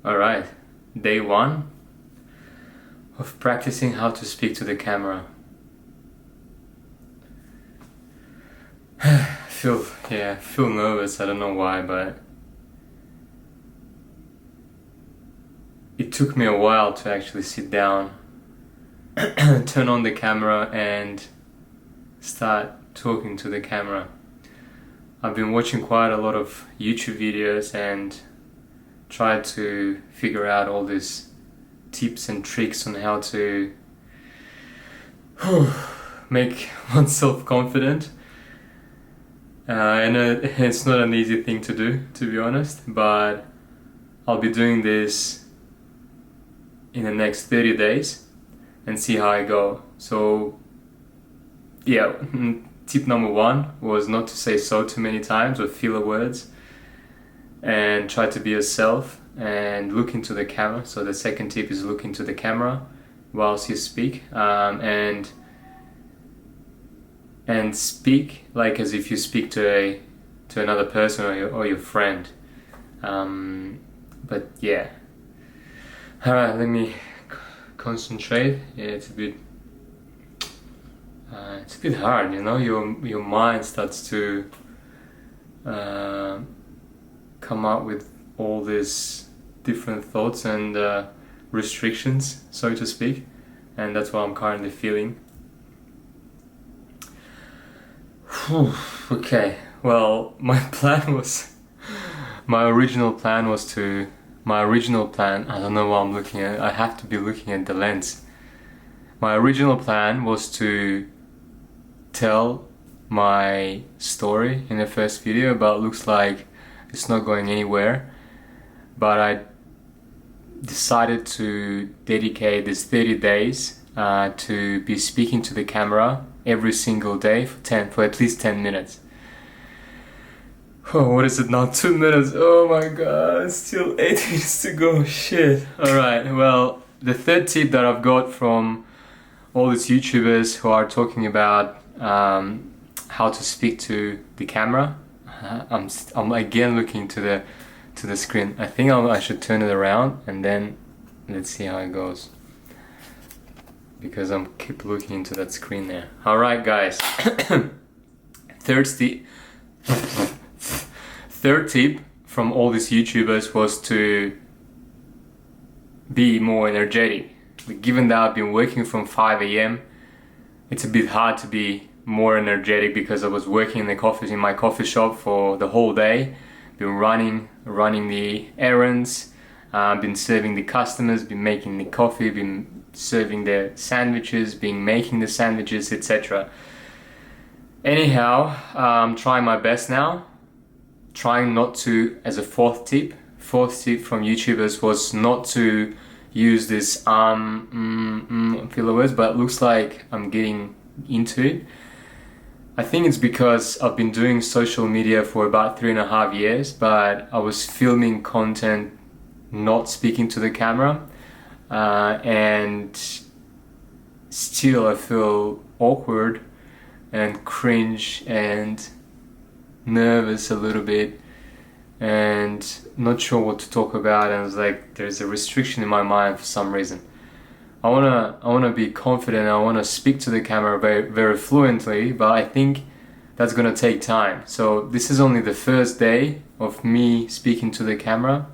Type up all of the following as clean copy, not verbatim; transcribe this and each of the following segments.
Alright, day one of practicing how to speak to the camera. I feel nervous, I don't know why, but it took me a while to actually sit down, turn on the camera and start talking to the camera. I've been watching quite a lot of YouTube videos and tried to figure out all these tips and tricks on how to make oneself confident. And it's not an easy thing to do, to be honest, but I'll be doing this in the next 30 days and see how I go. So yeah, tip number one was not to say so too many times or filler words, and try to be yourself and look into the camera. So the second tip is look into the camera whilst you speak, and speak like as if you speak to another person or your friend. But yeah, all right, let me concentrate. Yeah, it's a bit hard, you know. Your mind starts to come up with all these different thoughts and restrictions, so to speak, and that's what I'm currently feeling. Okay, well, my original plan, I don't know what I'm looking at, I have to be looking at the lens. My original plan was to tell my story in the first video, but looks like it's not going anywhere. But I decided to dedicate this 30 days to be speaking to the camera every single day for at least 10 minutes. Oh, what is it now? 2 minutes. Oh my god, still 8 minutes to go. Shit. Alright, well, the third tip that I've got from all these YouTubers who are talking about how to speak to the camera. I'm again looking to the screen. I think I should turn it around and then let's see how it goes, because I'm keep looking into that screen there. Alright guys, third tip from all these YouTubers was to be more energetic. Given that I've been working from 5 a.m, it's a bit hard to be more energetic because I was working in my coffee shop for the whole day, been running the errands, been serving the customers, been making the coffee, been serving the sandwiches, been making the sandwiches, etc. Anyhow, I'm trying my best now. Trying not to, as a fourth tip from YouTubers was not to use this filler words, but it looks like I'm getting into it. I think it's because I've been doing social media for about 3.5 years, but I was filming content not speaking to the camera, and still I feel awkward and cringe and nervous a little bit and not sure what to talk about, and it's like there's a restriction in my mind for some reason. I wanna be confident, I wanna speak to the camera very, very fluently, but I think that's gonna take time. So this is only the first day of me speaking to the camera.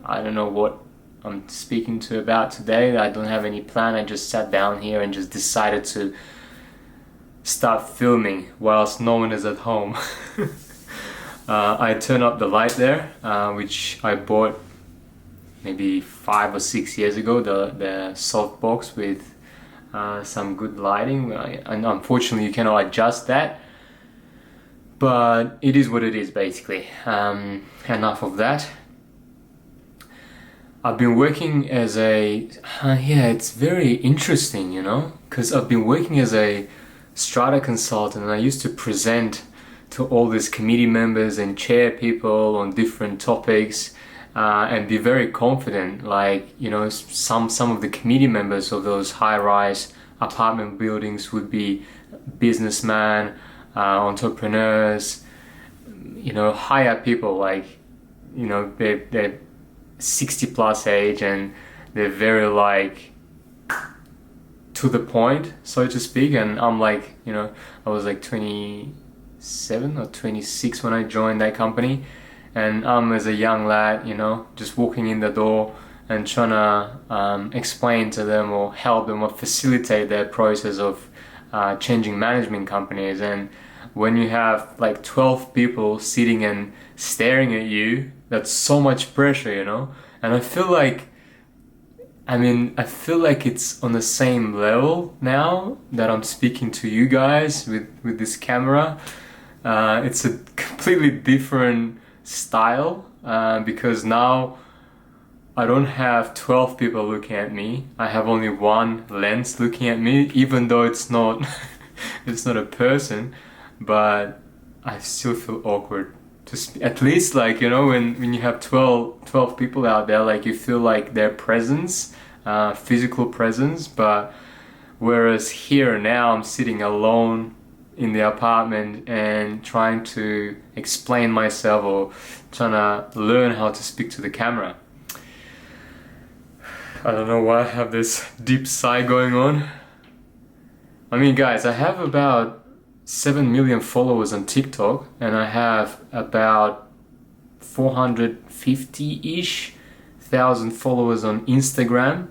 I don't know what I'm speaking to about today. I don't have any plan. I just sat down here and just decided to start filming whilst no one is at home. I turned up the light there, which I bought maybe 5 or 6 years ago, the softbox with some good lighting, and unfortunately you cannot adjust that, but it is what it is basically. Enough of that. I've been working as a it's very interesting, you know, because I've been working as a strata consultant, and I used to present to all these committee members and chair people on different topics, and be very confident. Like, you know, some of the committee members of those high-rise apartment buildings would be businessmen, entrepreneurs, you know, higher people, like, you know, they're 60 plus age, and they're very like to the point, so to speak. And I'm like, you know, I was like 27 or 26 when I joined that company, and I'm as a young lad, you know, just walking in the door and trying to explain to them or help them or facilitate their process of changing management companies. And when you have like 12 people sitting and staring at you, that's so much pressure, you know. And I feel like it's on the same level now that I'm speaking to you guys with this camera. It's a completely different style because now I don't have 12 people looking at me. I have only one lens looking at me, even though it's not it's not a person, but I still feel awkward. At least, like, you know, when you have 12 people out there, like, you feel like their presence, physical presence. But whereas here now I'm sitting alone in the apartment and trying to explain myself or trying to learn how to speak to the camera. I don't know why I have this deep sigh going on. I mean, guys, I have about 7 million followers on TikTok, and I have about 450-ish thousand followers on Instagram.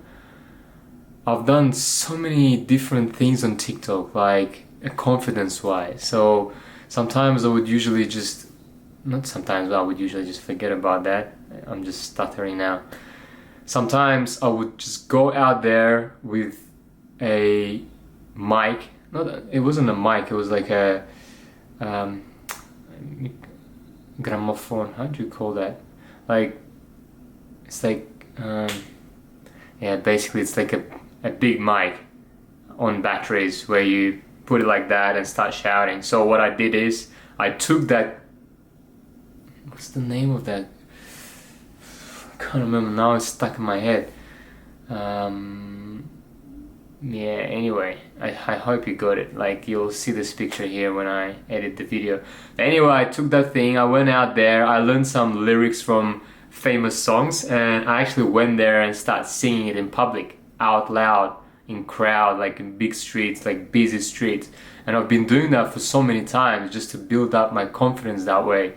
I've done so many different things on TikTok, like confidence-wise. So sometimes I would usually just, not sometimes, but I would usually just forget about that. I'm just stuttering now. Sometimes I would just go out there with a mic. It wasn't a mic, it was like a gramophone. How do you call that? Like, it's like, yeah, basically it's like a big mic on batteries where you put it like that and start shouting. So what I did is I took that, what's the name of that? I can't remember now, it's stuck in my head. Yeah, anyway, I hope you got it. Like, you'll see this picture here when I edit the video. Anyway, I took that thing, I went out there, I learned some lyrics from famous songs, and I actually went there and started singing it in public, out loud, in crowd, like in big streets, like busy streets. And I've been doing that for so many times just to build up my confidence that way.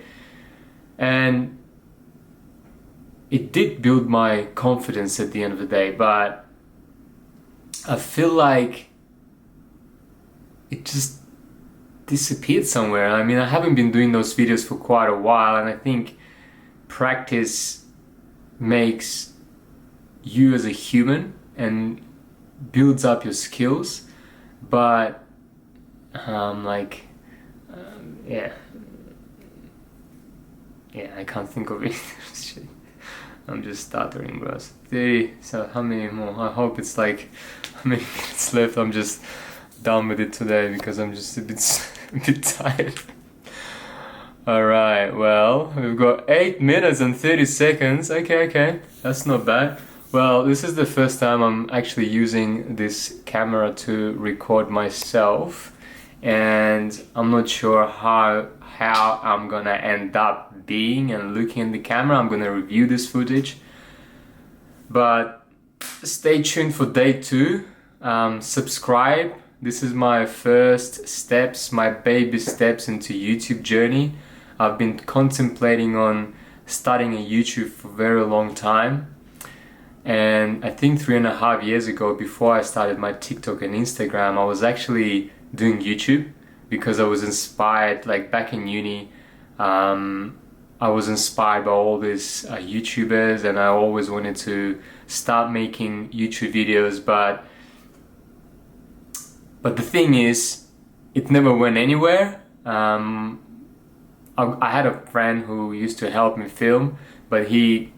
And it did build my confidence at the end of the day, but I feel like it just disappeared somewhere. I mean, I haven't been doing those videos for quite a while, and I think practice makes you as a human and builds up your skills. But yeah, I can't think of it. I'm just stuttering, bro. 30, so how many more? I hope it's like, how many minutes left? I'm just done with it today because I'm just a bit tired. Alright, well, we've got 8 minutes and 30 seconds. Okay, that's not bad. Well, this is the first time I'm actually using this camera to record myself, and I'm not sure how I'm gonna end up being and looking in the camera. I'm gonna review this footage, but stay tuned for day 2. Subscribe. This is my first steps, my baby steps into YouTube journey. I've been contemplating on starting a YouTube for a very long time, and I think 3.5 years ago, before I started my TikTok and Instagram, I was actually doing YouTube because I was inspired, like back in uni, I was inspired by all these YouTubers, and I always wanted to start making YouTube videos, but the thing is, it never went anywhere. I had a friend who used to help me film, but he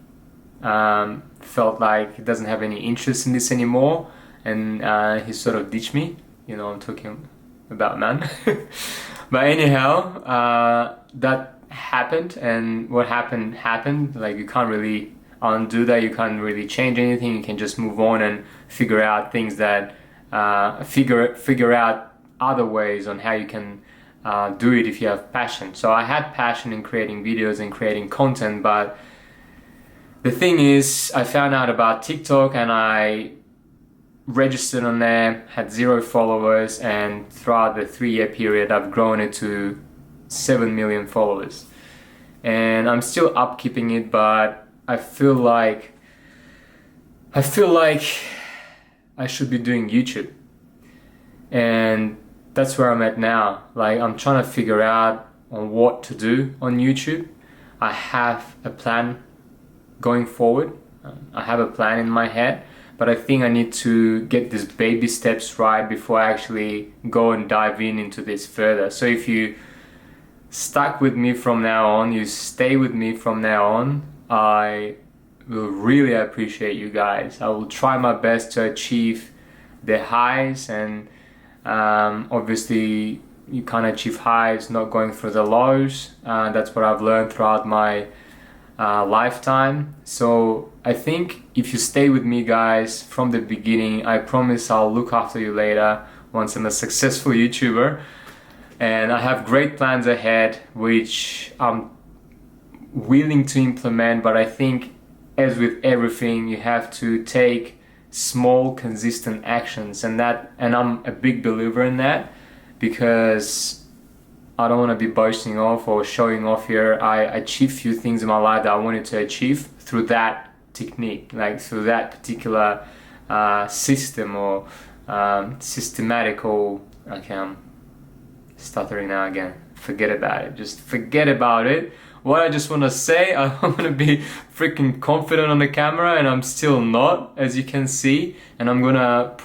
felt like he doesn't have any interest in this anymore, and he sort of ditched me. You know, I'm talking about man. But anyhow, that happened, and what happened. Like, you can't really undo that, you can't really change anything. You can just move on and figure out things that figure out other ways on how you can do it if you have passion. So I had passion in creating videos and creating content, but the thing is, I found out about TikTok and I registered on there, had 0 followers, and throughout the 3-year period I've grown it to 7 million followers. And I'm still upkeeping it, but I feel like I should be doing YouTube. And that's where I'm at now. Like, I'm trying to figure out on what to do on YouTube. I have a plan going forward. I have a plan in my head, but I think I need to get these baby steps right before I actually go and dive into this further. So if you stuck with me from now on, you stay with me from now on, I will really appreciate you guys. I will try my best to achieve the highs, and obviously you can't achieve highs not going through the lows. That's what I've learned throughout my lifetime. So I think if you stay with me, guys, from the beginning, I promise I'll look after you later once I'm a successful YouTuber. And I have great plans ahead which I'm willing to implement, but I think, as with everything, you have to take small consistent actions, and I'm a big believer in that, because I don't want to be boasting off or showing off here. I achieved few things in my life that I wanted to achieve through that technique, like through that particular system or systematical. Okay, I'm stuttering now again. Forget about it. Just forget about it. What I just want to say, I want to be freaking confident on the camera, and I'm still not, as you can see, and I'm gonna put